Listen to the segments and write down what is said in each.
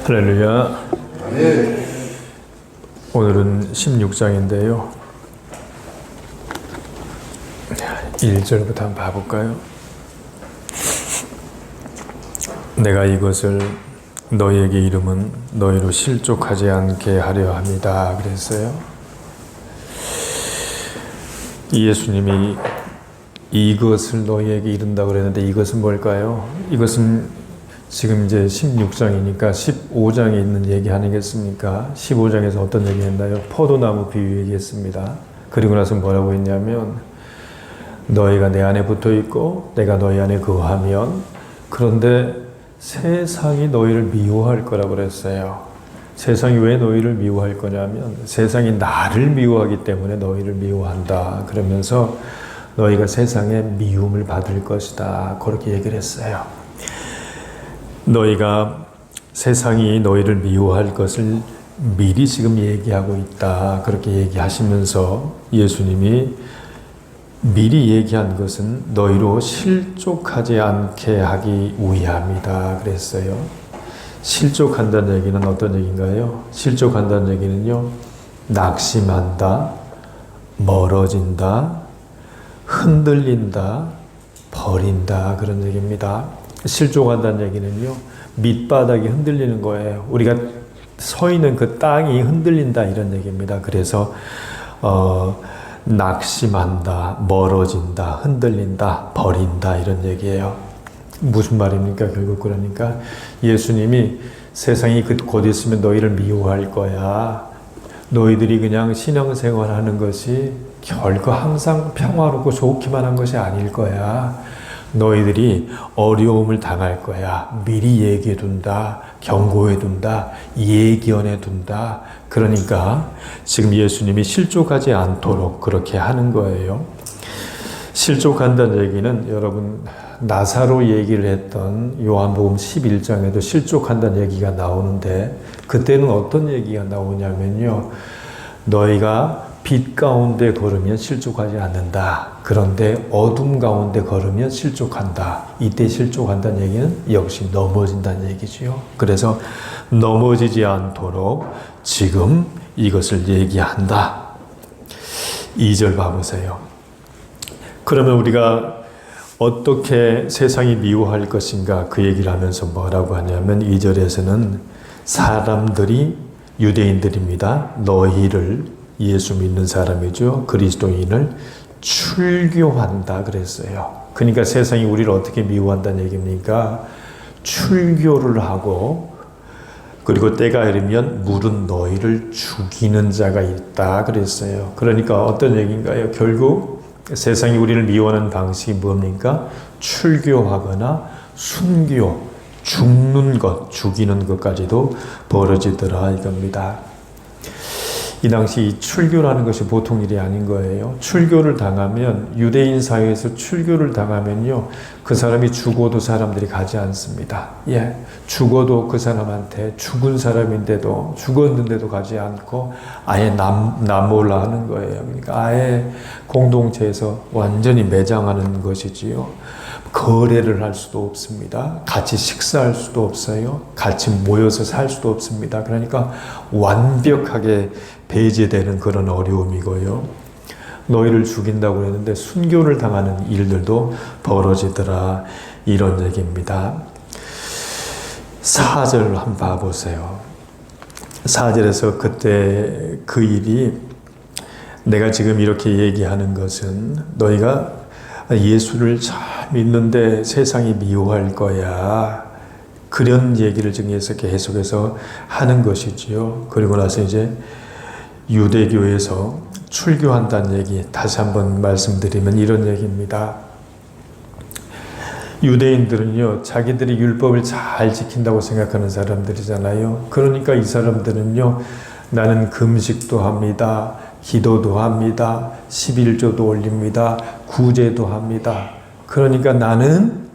할렐루야. 네. 오늘은 16장인데요. 1절부터 한번 봐볼까요? 내가 이것을 너희에게 이름은 너희로 실족하지 않게 하려 합니다. 그랬어요. 예수님이 이것을 너희에게 이른다고 그랬는데 이것은 뭘까요? 이것은 지금 이제 16장이니까 15장에 있는 얘기 아니겠습니까? 15장에서 어떤 얘기 했나요? 포도나무 비유 얘기했습니다. 그리고 나서 뭐라고 했냐면 너희가 내 안에 붙어 있고 내가 너희 안에 거하면 그런데 세상이 너희를 미워할 거라고 그랬어요. 세상이 왜 너희를 미워할 거냐면 세상이 나를 미워하기 때문에 너희를 미워한다. 그러면서 너희가 세상에 미움을 받을 것이다. 그렇게 얘기를 했어요. 너희가 세상이 너희를 미워할 것을 미리 지금 얘기하고 있다. 그렇게 얘기하시면서 예수님이 미리 얘기한 것은 너희로 실족하지 않게 하기 위함이다. 그랬어요. 실족한다는 얘기는 어떤 얘기인가요? 실족한다는 얘기는요, 낙심한다, 멀어진다, 흔들린다, 버린다. 그런 얘기입니다. 실족한다는 얘기는요, 밑바닥이 흔들리는 거예요. 우리가 서 있는 그 땅이 흔들린다 이런 얘기입니다. 그래서 낙심한다, 멀어진다, 흔들린다, 버린다 이런 얘기예요. 무슨 말입니까? 결국 그러니까 예수님이 세상이 곧 있으면 너희를 미워할 거야. 너희들이 그냥 신앙생활하는 것이 결코 항상 평화롭고 좋기만 한 것이 아닐 거야. 너희들이 어려움을 당할 거야. 미리 얘기해 둔다. 경고해 둔다. 예견해 둔다. 그러니까 지금 예수님이 실족하지 않도록 그렇게 하는 거예요. 실족한다는 얘기는 여러분 나사로 얘기를 했던 요한복음 11장에도 실족한다는 얘기가 나오는데 그때는 어떤 얘기가 나오냐면요. 너희가 빛 가운데 걸으면 실족하지 않는다. 그런데 어둠 가운데 걸으면 실족한다. 이때 실족한다는 얘기는 역시 넘어진다는 얘기지요. 그래서 넘어지지 않도록 지금 이것을 얘기한다. 2절 봐보세요. 그러면 우리가 어떻게 세상이 미워할 것인가 그 얘기를 하면서 뭐라고 하냐면 2절에서는 사람들이 유대인들입니다. 너희를 예수 믿는 사람이죠. 그리스도인을 출교한다 그랬어요. 그러니까 세상이 우리를 어떻게 미워한다는 얘기입니까? 출교를 하고 그리고 때가 이르면 물은 너희를 죽이는 자가 있다 그랬어요. 그러니까 어떤 얘기인가요? 결국 세상이 우리를 미워하는 방식이 뭡니까? 출교하거나 순교, 죽는 것, 죽이는 것까지도 벌어지더라 이겁니다. 이 당시 출교라는 것이 보통 일이 아닌 거예요. 출교를 당하면 유대인 사회에서 출교를 당하면요. 그 사람이 죽어도 사람들이 가지 않습니다. 예, 죽어도 그 사람한테 죽은 사람인데도 죽었는데도 가지 않고 아예 남몰라 하는 거예요. 그러니까 아예 공동체에서 완전히 매장하는 것이지요. 거래를 할 수도 없습니다. 같이 식사할 수도 없어요. 같이 모여서 살 수도 없습니다. 그러니까 완벽하게 배제되는 그런 어려움이고요. 너희를 죽인다고 했는데 순교를 당하는 일들도 벌어지더라. 이런 얘기입니다. 4절 한번 봐보세요. 4절에서 그때 그 일이 내가 지금 이렇게 얘기하는 것은 너희가 예수를 잘 믿는데 세상이 미워할 거야. 그런 얘기를 지금에서 계속해서 하는 것이지요. 그리고 나서 이제 유대교에서 출교한다는 얘기 다시 한번 말씀드리면 이런 얘기입니다. 유대인들은요, 자기들이 율법을 잘 지킨다고 생각하는 사람들이잖아요. 그러니까 이 사람들은요, 나는 금식도 합니다. 기도도 합니다. 11조도 올립니다. 구제도 합니다. 그러니까 나는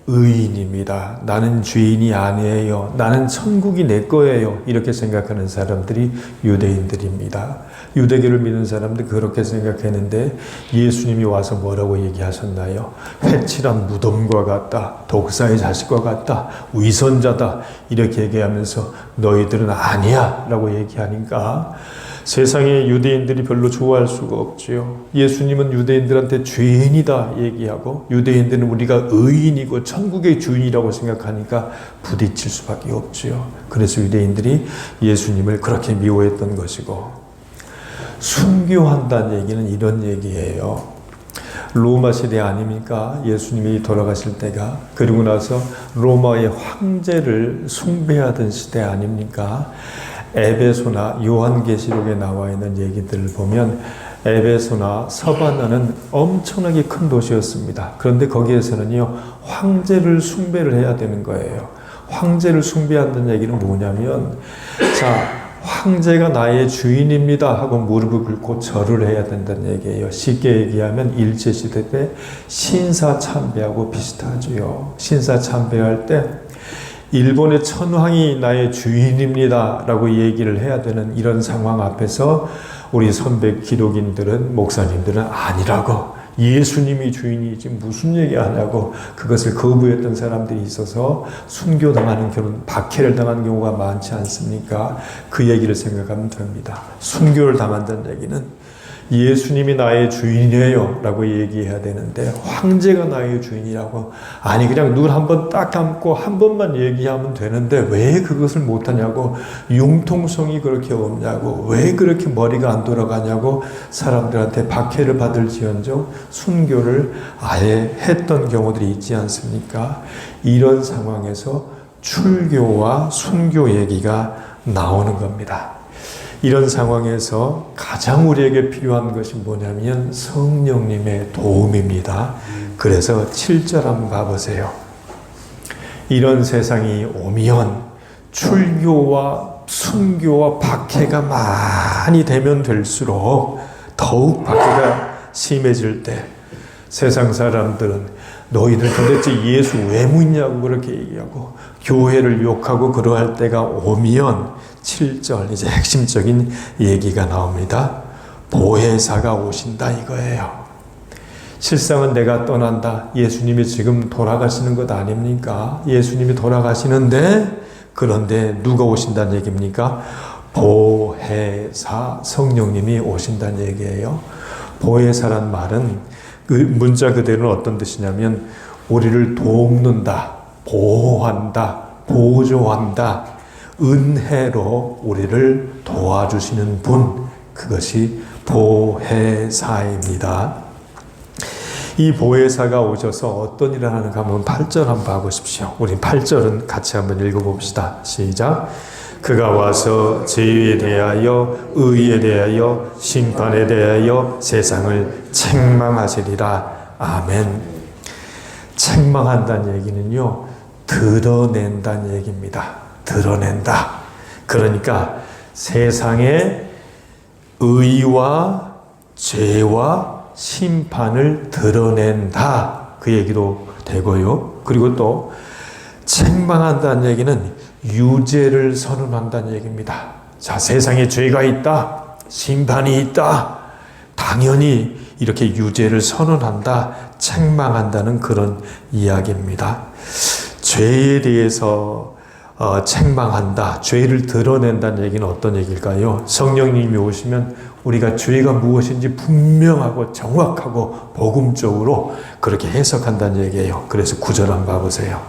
의인입니다. 나는 죄인이 아니에요. 나는 천국이 내 거예요. 이렇게 생각하는 사람들이 유대인들입니다. 유대교를 믿는 사람들 그렇게 생각했는데 예수님이 와서 뭐라고 얘기하셨나요? 회칠한 무덤과 같다. 독사의 자식과 같다. 위선자다. 이렇게 얘기하면서 너희들은 아니야 라고 얘기하니까 세상의 유대인들이 별로 좋아할 수가 없지요. 예수님은 유대인들한테 죄인이다 얘기하고 유대인들은 우리가 의인이고 천국의 주인이라고 생각하니까 부딪힐 수밖에 없지요. 그래서 유대인들이 예수님을 그렇게 미워했던 것이고, 순교한다는 얘기는 이런 얘기예요. 로마 시대 아닙니까? 예수님이 돌아가실 때가. 그리고 나서 로마의 황제를 숭배하던 시대 아닙니까? 에베소나 요한계시록에 나와 있는 얘기들을 보면 에베소나 서바나는 엄청나게 큰 도시였습니다. 그런데 거기에서는요, 황제를 숭배를 해야 되는 거예요. 황제를 숭배한다는 얘기는 뭐냐면, 자, 황제가 나의 주인입니다 하고 무릎을 꿇고 절을 해야 된다는 얘기예요. 쉽게 얘기하면 일제시대 때 신사참배하고 비슷하죠. 신사참배할 때 일본의 천황이 나의 주인입니다 라고 얘기를 해야 되는 이런 상황 앞에서 우리 선배 기독인들은, 목사님들은 아니라고, 예수님이 주인이지 무슨 얘기하냐고 그것을 거부했던 사람들이 있어서 순교당하는 경우, 박해를 당한 경우가 많지 않습니까? 그 얘기를 생각하면 됩니다. 순교를 당한다는 얘기는 예수님이 나의 주인이에요 라고 얘기해야 되는데 황제가 나의 주인이라고, 아니 그냥 눈 한번 딱 감고 한 번만 얘기하면 되는데 왜 그것을 못하냐고, 융통성이 그렇게 없냐고, 왜 그렇게 머리가 안 돌아가냐고 사람들한테 박해를 받을지언정 순교를 아예 했던 경우들이 있지 않습니까? 이런 상황에서 출교와 순교 얘기가 나오는 겁니다. 이런 상황에서 가장 우리에게 필요한 것이 뭐냐면 성령님의 도움입니다. 그래서 7절 한번 봐보세요. 이런 세상이 오면 출교와 순교와 박해가 많이 되면 될수록 더욱 박해가 심해질 때 세상 사람들은 너희들 도대체 예수 왜 믿냐고 그렇게 얘기하고 교회를 욕하고 그러할 때가 오면 7절 이제 핵심적인 얘기가 나옵니다. 보혜사가 오신다 이거예요. 실상은 내가 떠난다. 예수님이 지금 돌아가시는 것 아닙니까? 예수님이 돌아가시는데, 그런데 누가 오신다는 얘기입니까? 보혜사, 성령님이 오신다는 얘기예요. 보혜사란 말은 그 문자 그대로는 어떤 뜻이냐면 우리를 돕는다, 보호한다, 보조한다, 은혜로 우리를 도와주시는 분, 그것이 보혜사입니다. 이 보혜사가 오셔서 어떤 일을 하는가 한번 8절 한번 봐보십시오. 우리 8절은 같이 한번 읽어봅시다. 시작. 그가 와서 죄에 대하여 의에 대하여 심판에 대하여 세상을 책망하시리라. 아멘. 책망한다는 얘기는요, 드러낸다는 얘기입니다. 드러낸다. 그러니까 세상의 의와 죄와 심판을 드러낸다. 그 얘기도 되고요. 그리고 또 책망한다는 얘기는 유죄를 선언한다는 얘기입니다. 자, 세상에 죄가 있다. 심판이 있다. 당연히 이렇게 유죄를 선언한다. 책망한다는 그런 이야기입니다. 죄에 대해서 책망한다, 죄를 드러낸다는 얘기는 어떤 얘기일까요? 성령님이 오시면 우리가 죄가 무엇인지 분명하고 정확하고 복음적으로 그렇게 해석한다는 얘기예요. 그래서 9절 한번 봐보세요.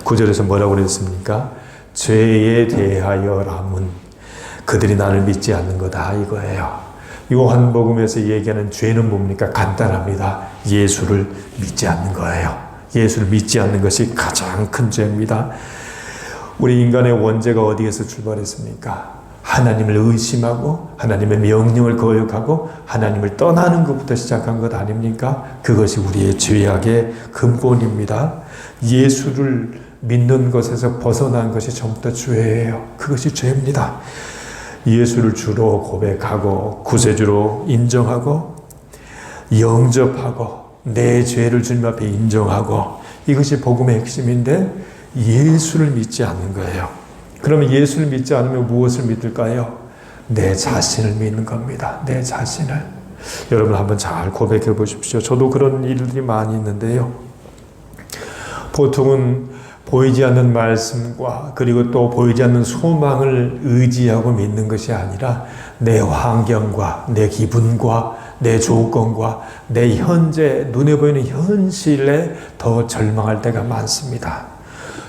9절에서 뭐라고 그랬습니까? 죄에 대하여라면 그들이 나를 믿지 않는 거다 이거예요. 요한복음에서 얘기하는 죄는 뭡니까? 간단합니다. 예수를 믿지 않는 거예요. 예수를 믿지 않는 것이 가장 큰 죄입니다. 우리 인간의 원죄가 어디에서 출발했습니까? 하나님을 의심하고 하나님의 명령을 거역하고 하나님을 떠나는 것부터 시작한 것 아닙니까? 그것이 우리의 죄악의 근본입니다. 예수를 믿는 것에서 벗어난 것이 전부 다 죄예요. 그것이 죄입니다. 예수를 주로 고백하고 구세주로 인정하고 영접하고 내 죄를 주님 앞에 인정하고 이것이 복음의 핵심인데 예수를 믿지 않는 거예요. 그러면 예수를 믿지 않으면 무엇을 믿을까요? 내 자신을 믿는 겁니다. 내 자신을. 여러분 한번 잘 고백해 보십시오. 저도 그런 일들이 많이 있는데요. 보통은 보이지 않는 말씀과 그리고 또 보이지 않는 소망을 의지하고 믿는 것이 아니라 내 환경과 내 기분과 내 조건과 내 현재 눈에 보이는 현실에 더 절망할 때가 많습니다.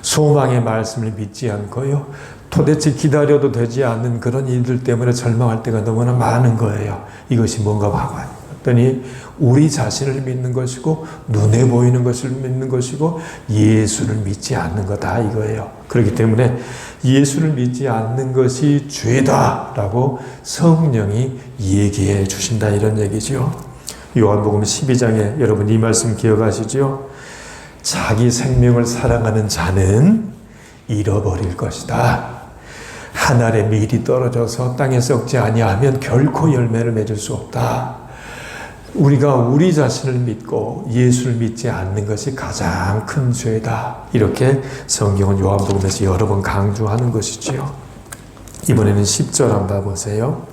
소망의 말씀을 믿지 않고요. 도대체 기다려도 되지 않는 그런 일들 때문에 절망할 때가 너무나 많은 거예요. 이것이 뭔가 봤더니 우리 자신을 믿는 것이고 눈에 보이는 것을 믿는 것이고 예수를 믿지 않는 거다 이거예요. 그렇기 때문에 예수를 믿지 않는 것이 죄다라고 성령이 얘기해 주신다 이런 얘기죠. 요한복음 12장에 여러분 이 말씀 기억하시죠? 자기 생명을 사랑하는 자는 잃어버릴 것이다. 한 알의 밀이 떨어져서 땅에 썩지 아니하면 결코 열매를 맺을 수 없다. 우리가 우리 자신을 믿고 예수를 믿지 않는 것이 가장 큰 죄다. 이렇게 성경은 요한복음에서 여러 번 강조하는 것이지요. 이번에는 10절 한번 보세요.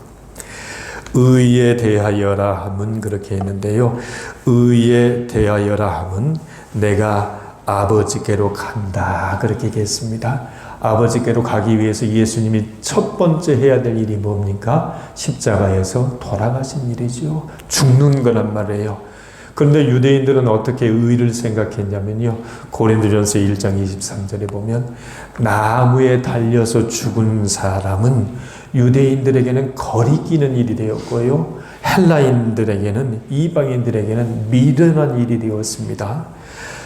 의에 대하여라 함은 그렇게 했는데요. 의에 대하여라 함은 내가 아버지께로 간다. 그렇게 얘기했습니다. 아버지께로 가기 위해서 예수님이 첫 번째 해야 될 일이 뭡니까? 십자가에서 돌아가신 일이죠. 죽는 거란 말이에요. 그런데 유대인들은 어떻게 의를 생각했냐면요. 고린도전서 1장 23절에 보면 나무에 달려서 죽은 사람은 유대인들에게는 거리끼는 일이 되었고요. 헬라인들에게는 이방인들에게는 미련한 일이 되었습니다.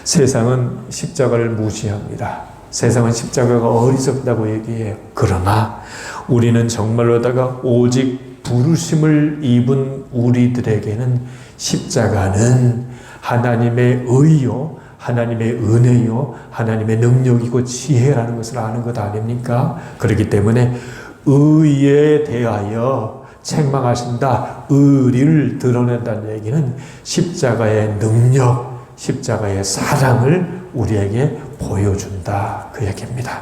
세상은 십자가를 무시합니다. 세상은 십자가가 어리석다고 얘기해요. 그러나 우리는 정말로다가 오직 부르심을 입은 우리들에게는 십자가는 하나님의 의요, 하나님의 은혜요, 하나님의 능력이고 지혜라는 것을 아는 것 아닙니까? 그렇기 때문에 의에 대하여 책망하신다. 의리를 드러낸다는 얘기는 십자가의 능력, 십자가의 사랑을 우리에게 보여준다. 그 얘기입니다.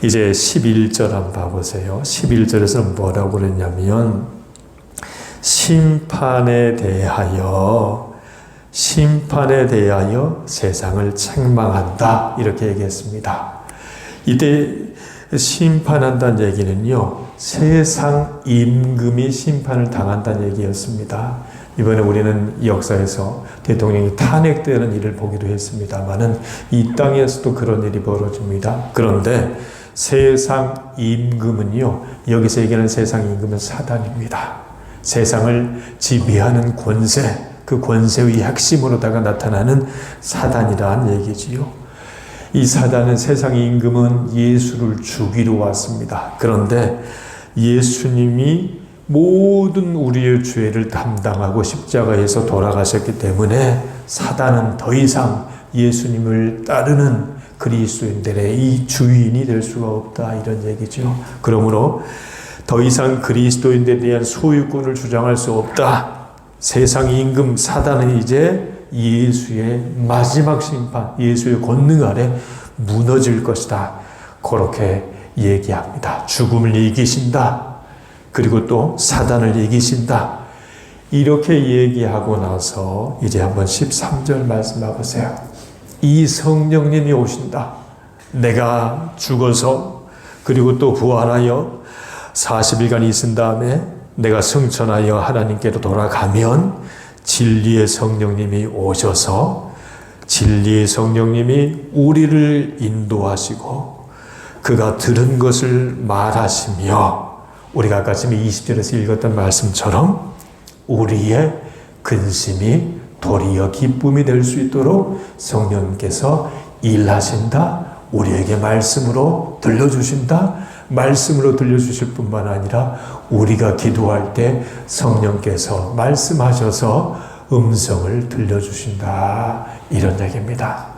이제 11절 한번 봐보세요. 11절에서 뭐라고 그랬냐면 심판에 대하여 세상을 책망한다. 이렇게 얘기했습니다. 이때 심판한다는 얘기는요. 세상 임금이 심판을 당한다는 얘기였습니다. 이번에 우리는 역사에서 대통령이 탄핵되는 일을 보기도 했습니다만은 이 땅에서도 그런 일이 벌어집니다. 그런데 세상 임금은요, 여기서 얘기하는 세상 임금은 사단입니다. 세상을 지배하는 권세, 그 권세의 핵심으로다가 나타나는 사단이라는 얘기지요. 이 사단은 세상 임금은 예수를 죽이러 왔습니다. 그런데 예수님이 모든 우리의 죄를 담당하고 십자가에서 돌아가셨기 때문에 사단은 더 이상 예수님을 따르는 그리스도인들의 이 주인이 될 수가 없다 이런 얘기죠. 그러므로 더 이상 그리스도인들에 대한 소유권을 주장할 수 없다. 세상 임금 사단은 이제 예수의 마지막 심판, 예수의 권능 아래 무너질 것이다. 그렇게 얘기합니다. 죽음을 이기신다. 그리고 또 사단을 이기신다. 이렇게 얘기하고 나서 이제 한번 13절 말씀 봐보세요. 이 성령님이 오신다. 내가 죽어서 그리고 또 부활하여 40일간 있은 다음에 내가 승천하여 하나님께로 돌아가면 진리의 성령님이 오셔서 진리의 성령님이 우리를 인도하시고 그가 들은 것을 말하시며 우리가 아까 지금 20절에서 읽었던 말씀처럼 우리의 근심이 도리어 기쁨이 될 수 있도록 성령님께서 일하신다. 우리에게 말씀으로 들려주신다. 말씀으로 들려주실 뿐만 아니라 우리가 기도할 때 성령께서 말씀하셔서 음성을 들려주신다. 이런 얘기입니다.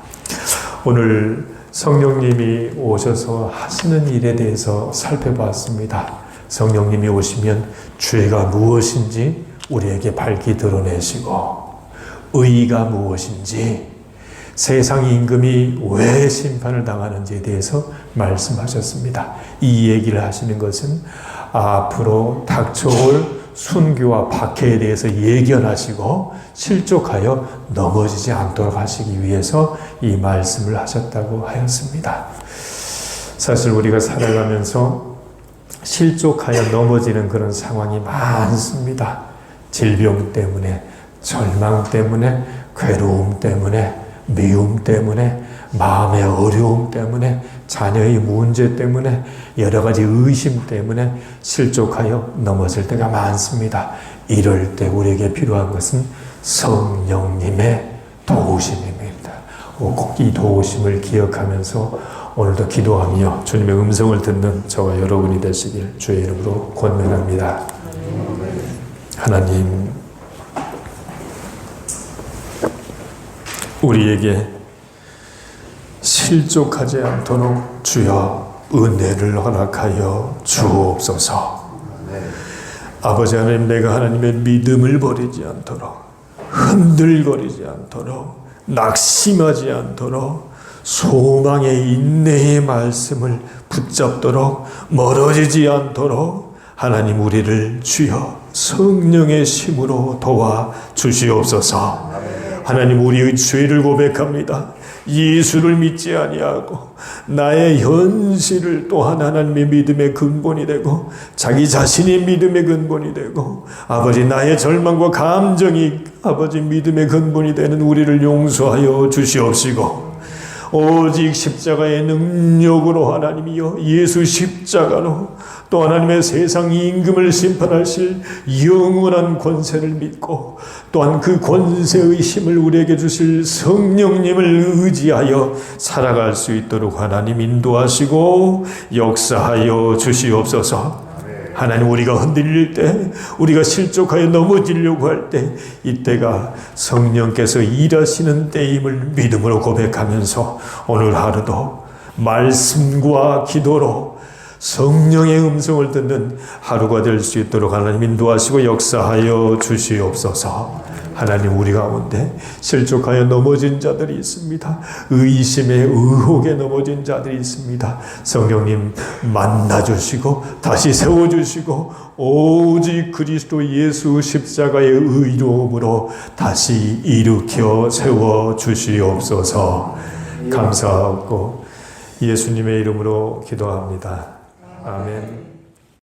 오늘 성령님이 오셔서 하시는 일에 대해서 살펴봤습니다. 성령님이 오시면 죄가 무엇인지 우리에게 밝히 드러내시고 의가 무엇인지 세상 임금이 왜 심판을 당하는지에 대해서 말씀하셨습니다. 이 얘기를 하시는 것은 앞으로 닥쳐올 순교와 박해에 대해서 예견하시고 실족하여 넘어지지 않도록 하시기 위해서 이 말씀을 하셨다고 하였습니다. 사실 우리가 살아가면서 실족하여 넘어지는 그런 상황이 많습니다. 질병 때문에, 절망 때문에, 괴로움 때문에, 미움 때문에, 마음의 어려움 때문에, 자녀의 문제 때문에, 여러 가지 의심 때문에 실족하여 넘어질 때가 많습니다. 이럴 때 우리에게 필요한 것은 성령님의 도우심입니다. 꼭 이 도우심을 기억하면서 오늘도 기도하며 주님의 음성을 듣는 저와 여러분이 되시길 주의 이름으로 권면합니다. 하나님, 우리에게 실족하지 않도록 주여 은혜를 허락하여 주옵소서. 아버지 하나님, 내가 하나님의 믿음을 버리지 않도록, 흔들거리지 않도록, 낙심하지 않도록, 소망의 인내의 말씀을 붙잡도록, 멀어지지 않도록 하나님 우리를 주여 성령의 힘으로 도와 주시옵소서. 하나님, 우리의 죄를 고백합니다. 예수를 믿지 아니하고 나의 현실을 또한 하나님의 믿음의 근본이 되고 자기 자신이 믿음의 근본이 되고 아버지 나의 절망과 감정이 아버지 믿음의 근본이 되는 우리를 용서하여 주시옵시고 오직 십자가의 능력으로 하나님이여 예수 십자가로 또 하나님의 세상 임금을 심판하실 영원한 권세를 믿고 또한 그 권세의 힘을 우리에게 주실 성령님을 의지하여 살아갈 수 있도록 하나님 인도하시고 역사하여 주시옵소서. 하나님, 우리가 흔들릴 때, 우리가 실족하여 넘어지려고 할 때, 이때가 성령께서 일하시는 때임을 믿음으로 고백하면서 오늘 하루도 말씀과 기도로 성령의 음성을 듣는 하루가 될 수 있도록 하나님 인도하시고 역사하여 주시옵소서. 하나님, 우리 가운데 실족하여 넘어진 자들이 있습니다. 의심에 의혹에 넘어진 자들이 있습니다. 성령님 만나주시고 다시 세워주시고 오직 그리스도 예수 십자가의 의로움으로 다시 일으켜 세워주시옵소서. 감사하고 예수님의 이름으로 기도합니다. 아멘.